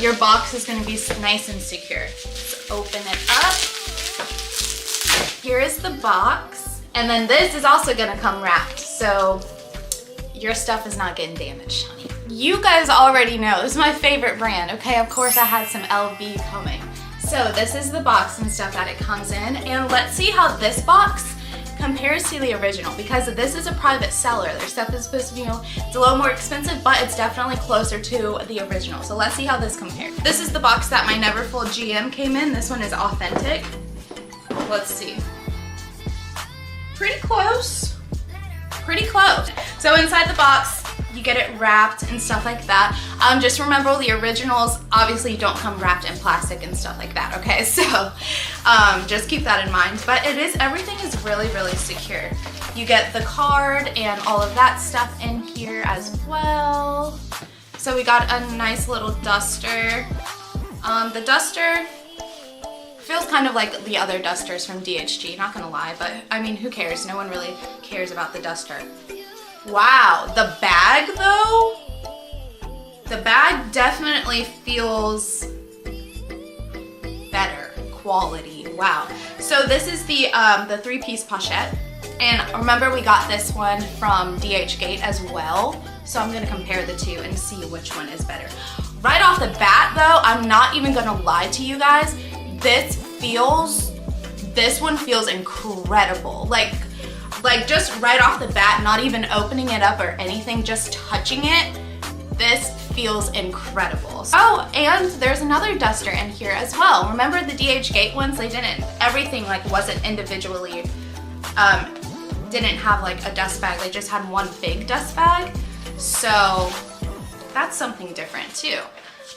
your box is gonna be nice and secure. Let's open it up. Here is the box. And then this is also gonna come wrapped, so your stuff is not getting damaged, honey. You guys already know, this is my favorite brand, okay? Of course I had some LV coming. So this is the box and stuff that it comes in, and let's see how this box compares to the original, because this is a private seller. Their stuff is supposed to be, you know, it's a little more expensive, but it's definitely closer to the original. So let's see how this compares. This is the box that my Neverfull GM came in. This one is authentic. Let's see. Pretty close. Pretty close. So inside the box, you get it wrapped and stuff like that. Just remember the originals obviously don't come wrapped in plastic and stuff like that, okay? So just keep that in mind. But everything is really, really secure. You get the card and all of that stuff in here as well. So we got a nice little duster. The duster feels kind of like the other dusters from DHgate, not gonna lie, but I mean, who cares? No one really cares about the duster. Wow, the bag though? The bag definitely feels better quality. Wow. So this is the 3-piece pochette. And remember we got this one from DHgate as well. So I'm gonna compare the two and see which one is better. Right off the bat though, I'm not even gonna lie to you guys. This one feels incredible. Like just right off the bat, not even opening it up or anything, just touching it, this feels incredible. Oh, and there's another duster in here as well. Remember the DHgate ones? They didn't, everything like wasn't individually, didn't have like a dust bag. They just had one big dust bag. So that's something different too.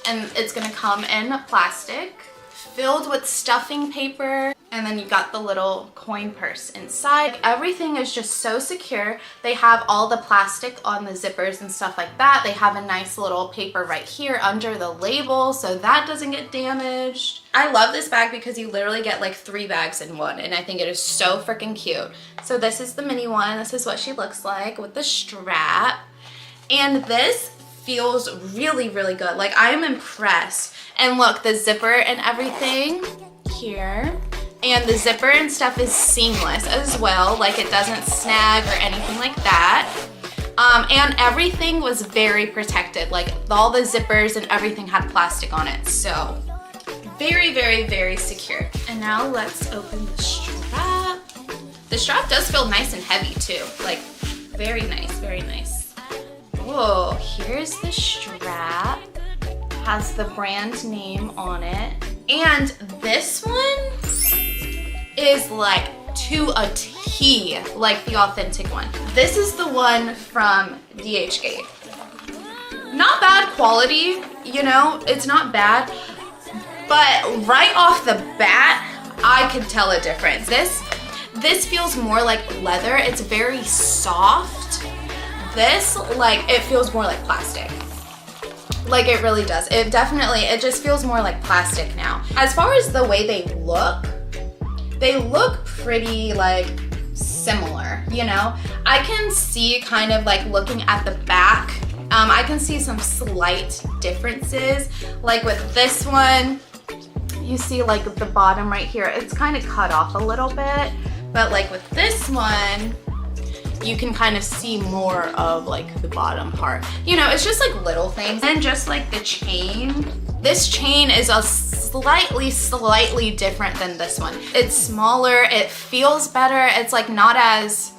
And it's gonna come in plastic, filled with stuffing paper, and then you got the little coin purse inside. Everything is just so secure. They have all the plastic on the zippers and stuff like that. They have a nice little paper right here under the label so that doesn't get damaged. I love this bag because you literally get like 3 bags in one, and I think it is so freaking cute. So this is the mini one. This is what she looks like with the strap. And this feels really, really good. Like, I am impressed. And look, the zipper and everything here. And the zipper and stuff is seamless as well. Like, it doesn't snag or anything like that. And everything was very protected. Like, all the zippers and everything had plastic on it. So, very, very, very secure. And now let's open the strap. The strap does feel nice and heavy too. Like, very nice, very nice. Whoa, here's the strap. Has the brand name on it. And this one is like to a T, like the authentic one. This is the one from DHgate. Not bad quality, you know, it's not bad, but right off the bat, I could tell a difference. This feels more like leather. It's very soft. This, like, it feels more like plastic. Like, it really does. It just feels more like plastic now. As far as the way they look pretty, like, similar, you know? I can see kind of, like, looking at the back, I can see some slight differences. Like, with this one, you see, like, the bottom right here, it's kind of cut off a little bit. But, like, with this one, you can kind of see more of like the bottom part. You know, it's just like little things. And just like the chain, this chain is a slightly different than this one. It's smaller, it feels better. It's like not as,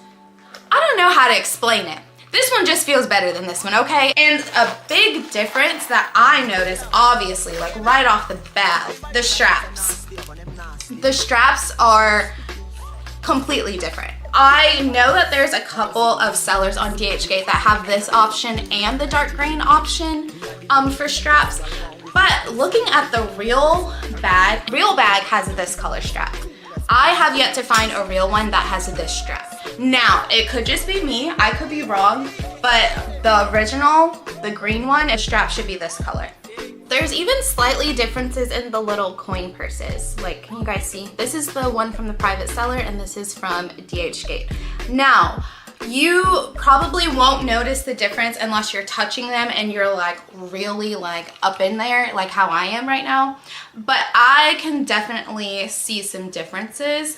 I don't know how to explain it. This one just feels better than this one, okay? And a big difference that I noticed, obviously, like right off the bat, the straps. The straps are completely different. I know that there's a couple of sellers on DHgate that have this option and the dark green option for straps, but looking at the real bag has this color strap. I have yet to find a real one that has this strap. Now, it could just be me, I could be wrong, but the original, the green one, the strap should be this color. There's even slightly differences in the little coin purses. Like, can you guys see? This is the one from the private seller and this is from DHgate. Now, You probably won't notice the difference unless you're touching them and you're like really like up in there, like how I am right now. But I can definitely see some differences.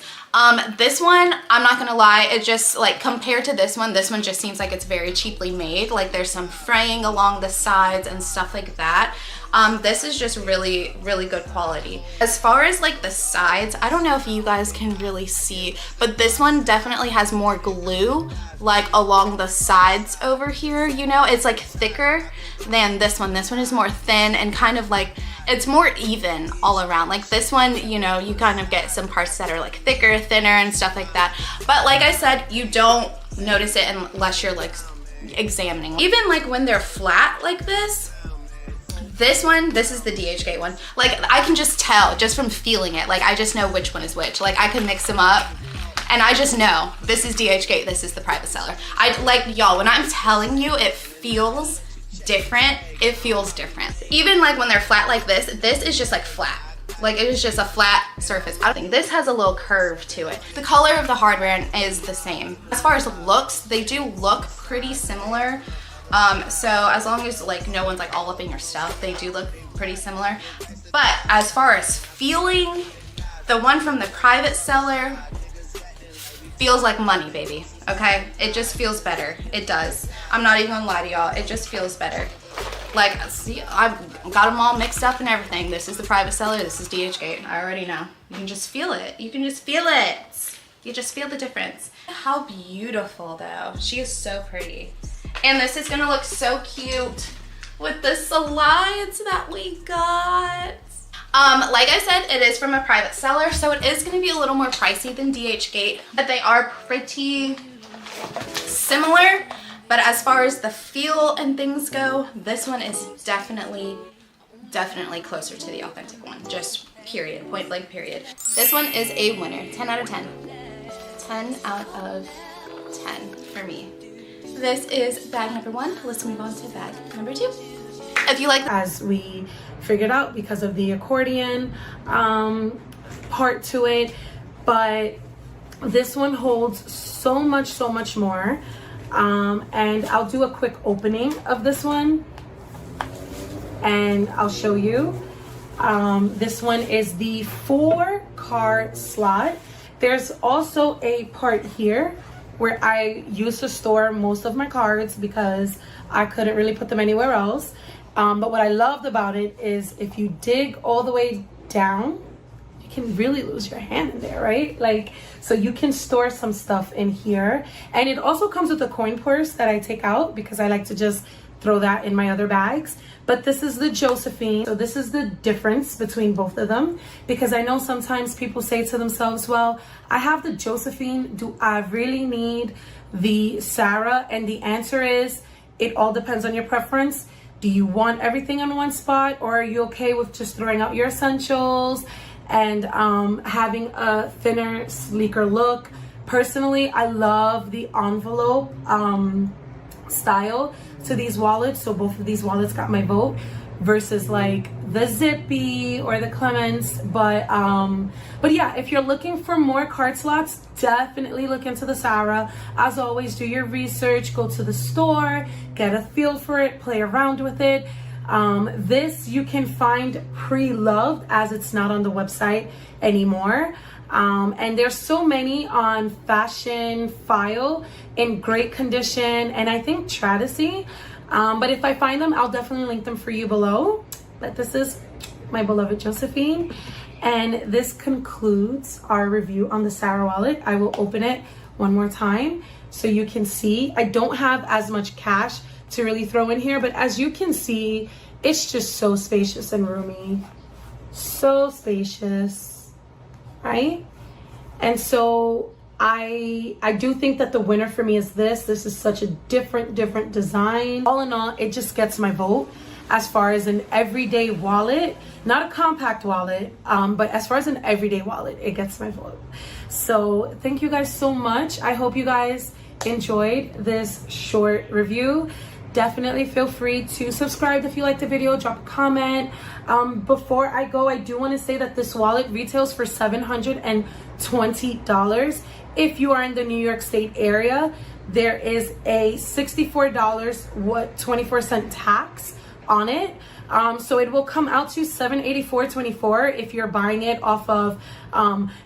This one, I'm not gonna lie, it just like compared to this one just seems like it's very cheaply made. Like there's some fraying along the sides and stuff like that. This is just really, really good quality. As far as like the sides, I don't know if you guys can really see, but this one definitely has more glue like along the sides over here, you know? It's like thicker than this one. This one is more thin and kind of like, it's more even all around. Like this one, you know, you kind of get some parts that are like thicker, thinner and stuff like that. But like I said, you don't notice it unless you're like examining. Even like when they're flat like this, this is the DHgate one. Like I can just tell just from feeling it. Like I just know which one is which. Like I can mix them up and I just know this is DHgate, this is the private seller. Like y'all, when I'm telling you it feels different, it feels different. Even like when they're flat like this is just like flat. Like it is just a flat surface. I think this has a little curve to it. The color of the hardware is the same. As far as looks, they do look pretty similar. So as long as like no one's like all up in your stuff, they do look pretty similar. But as far as feeling, the one from the private seller feels like money, baby, okay? It just feels better, it does. I'm not even gonna lie to y'all, it just feels better. Like, see, I've got them all mixed up and everything. This is the private seller, this is DHgate, I already know. You can just feel it, you can just feel it. You just feel the difference. How beautiful though, she is so pretty. And this is gonna look so cute with the slides that we got. Like I said, it is from a private seller, so it is gonna be a little more pricey than DHgate, but they are pretty similar. But as far as the feel and things go, this one is definitely closer to the authentic one. Just period, point blank period. This one is a winner, 10 out of 10. 10 out of 10 for me. This is bag number 1. Let's move on to bag number 2. If you like, as we figured out because of the accordion part to it, but this one holds so much more. And I'll do a quick opening of this one and I'll show you. This one is the 4-card slot. There's also a part here where I used to store most of my cards because I couldn't really put them anywhere else. But what I loved about it is if you dig all the way down, you can really lose your hand in there, right? Like, so you can store some stuff in here. And it also comes with a coin purse that I take out because I like to just throw that in my other bags. But this is the Josephine. So this is the difference between both of them, because I know sometimes people say to themselves, well, I have the Josephine, do I really need the Sarah? And the answer is, it all depends on your preference. Do you want everything in one spot, or are you okay with just throwing out your essentials and having a thinner, sleeker look? Personally, I love the envelope style to these wallets, so both of these wallets got my vote versus like the Zippy or the Clements. But yeah, if you're looking for more card slots, definitely look into the Sarah. As always, do your research, go to the store, get a feel for it, play around with it. This you can find pre-loved, as it's not on the website anymore. And there's so many on Fashion File in great condition, and I think Tradisy. But if I find them, I'll definitely link them for you below. But this is my beloved Josephine. And this concludes our review on the Sarah wallet. I will open it one more time so you can see. I don't have as much cash to really throw in here, but as you can see, it's just so spacious and roomy. So spacious, right? And so I do think that the winner for me is this. This is such a different design. All in all, it just gets my vote as far as an everyday wallet. Not a compact wallet, but as far as an everyday wallet, it gets my vote. So thank you guys so much. I hope you guys enjoyed this short review. Definitely feel free to subscribe if you liked the video, drop a comment. Before I go, I do want to say that this wallet retails for $720. If you are in the New York State area, there is a $64.24 tax on it. So it will come out to $784.24 if you're buying it off of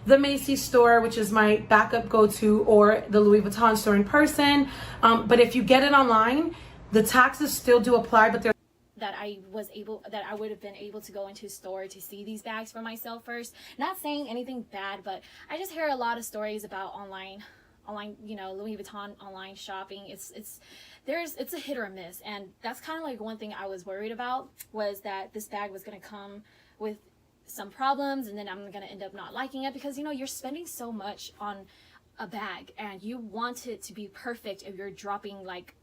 the Macy's store, which is my backup go-to, or the Louis Vuitton store in person. But if you get it online, the taxes still do apply, but they're that I would have been able to go into a store to see these bags for myself first. Not saying anything bad, but I just hear a lot of stories about online, you know, Louis Vuitton online shopping. It's a hit or a miss, and that's kind of like one thing I was worried about, was that this bag was going to come with some problems, and then I'm going to end up not liking it, because, you know, you're spending so much on a bag and you want it to be perfect if you're dropping like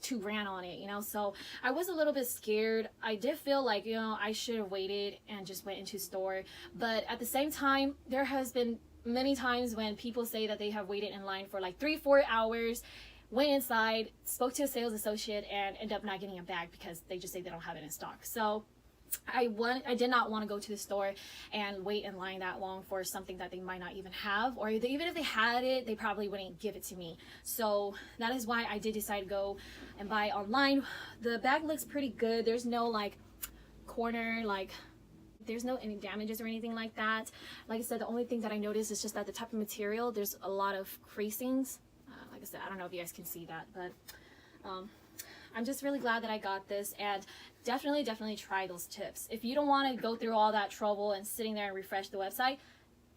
$2,000 on it, you know. So I was a little bit scared. I did feel like, you know, I should have waited and just went into store, but at the same time, there has been many times when people say that they have waited in line for like 3-4 hours, went inside, spoke to a sales associate, and end up not getting a bag because they just say they don't have it in stock. So I did not want to go to the store and wait in line that long for something that they might not even have, or even if they had it, they probably wouldn't give it to me. So that is why I did decide to go and buy online. The bag looks pretty good. There's no like corner, like there's no any damages or anything like that. Like I said, the only thing that I noticed is just that the type of material, there's a lot of creasings. Like I said, I don't know if you guys can see that, but I'm just really glad that I got this, and definitely try those tips. If you don't want to go through all that trouble and sitting there and refresh the website,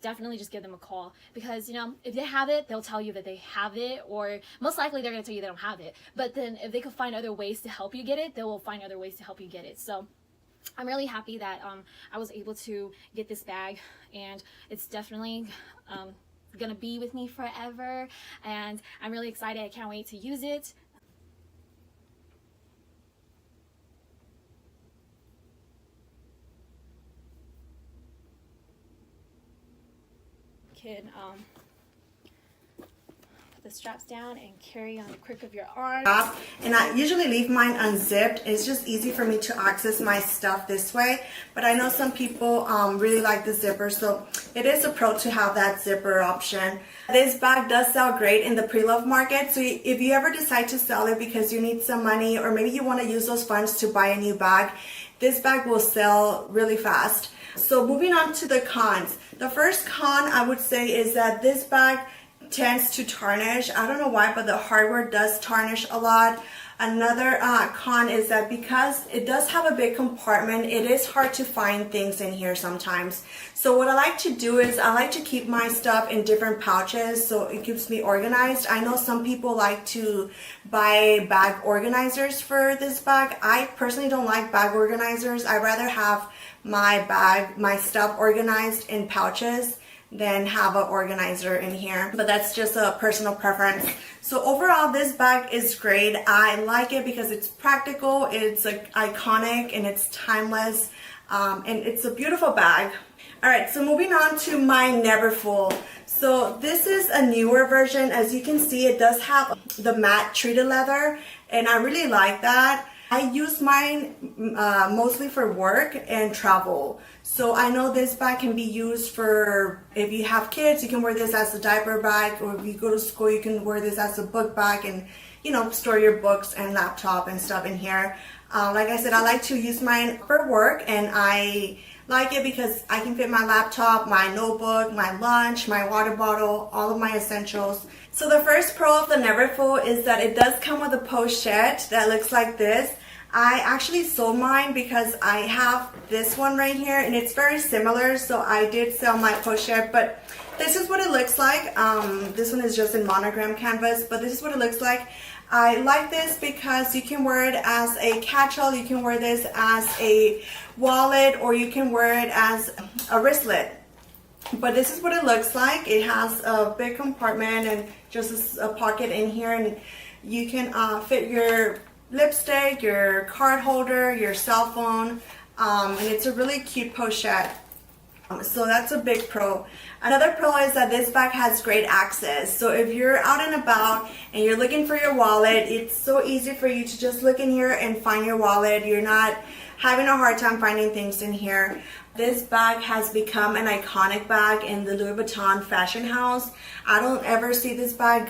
definitely just give them a call, because, you know, if they have it, they'll tell you that they have it, or most likely they're going to tell you they don't have it. But then if they could find other ways to help you get it, they will find other ways to help you get it. So I'm really happy that I was able to get this bag, and it's definitely gonna be with me forever, and I'm really excited. I can't wait to use it. Can put the straps down and carry on the crook of your arm. And I usually leave mine unzipped. It's just easy for me to access my stuff this way, but I know some people really like the zipper, so it is a pro to have that zipper option. This bag does sell great in the pre-loved market, so if you ever decide to sell it because you need some money, or maybe you want to use those funds to buy a new bag, this bag will sell really fast. So moving on to the cons. The first con I would say is that this bag tends to tarnish. I don't know why, but the hardware does tarnish a lot. Another con is that because it does have a big compartment, it is hard to find things in here sometimes. So what I like to do is I like to keep my stuff in different pouches, so it keeps me organized. I know some people like to buy bag organizers for this bag. I personally don't like bag organizers. I'd rather have my stuff organized in pouches than have an organizer in here, but that's just a personal preference. So overall, this bag is great. I like it because it's practical, it's like iconic, and it's timeless, and it's a beautiful bag. All right, so moving on to my Never Full. So this is a newer version. As you can see, it does have the matte treated leather, and I really like that. I use mine mostly for work and travel. So I know this bag can be used for, if you have kids, you can wear this as a diaper bag, or if you go to school, you can wear this as a book bag and, you know, store your books and laptop and stuff in here. Like I said, I like to use mine for work, and I like it because I can fit my laptop, my notebook, my lunch, my water bottle, all of my essentials. So the first pro of the Never Full is that it does come with a pochette that looks like this. I actually sold mine because I have this one right here, and it's very similar, so I did sell my pochette, but this is what it looks like. This one is just in monogram canvas, but this is what it looks like. I like this because you can wear it as a catch-all, you can wear this as a wallet, or you can wear it as a wristlet. But this is what it looks like. It has a big compartment and just a pocket in here, and you can fit your lipstick, your card holder, your cell phone, and it's a really cute pochette. So that's a big pro. Another pro is that this bag has great access. So if you're out and about and you're looking for your wallet, it's so easy for you to just look in here and find your wallet. You're not having a hard time finding things in here. This bag has become an iconic bag in the Louis Vuitton fashion house. I don't ever see this bag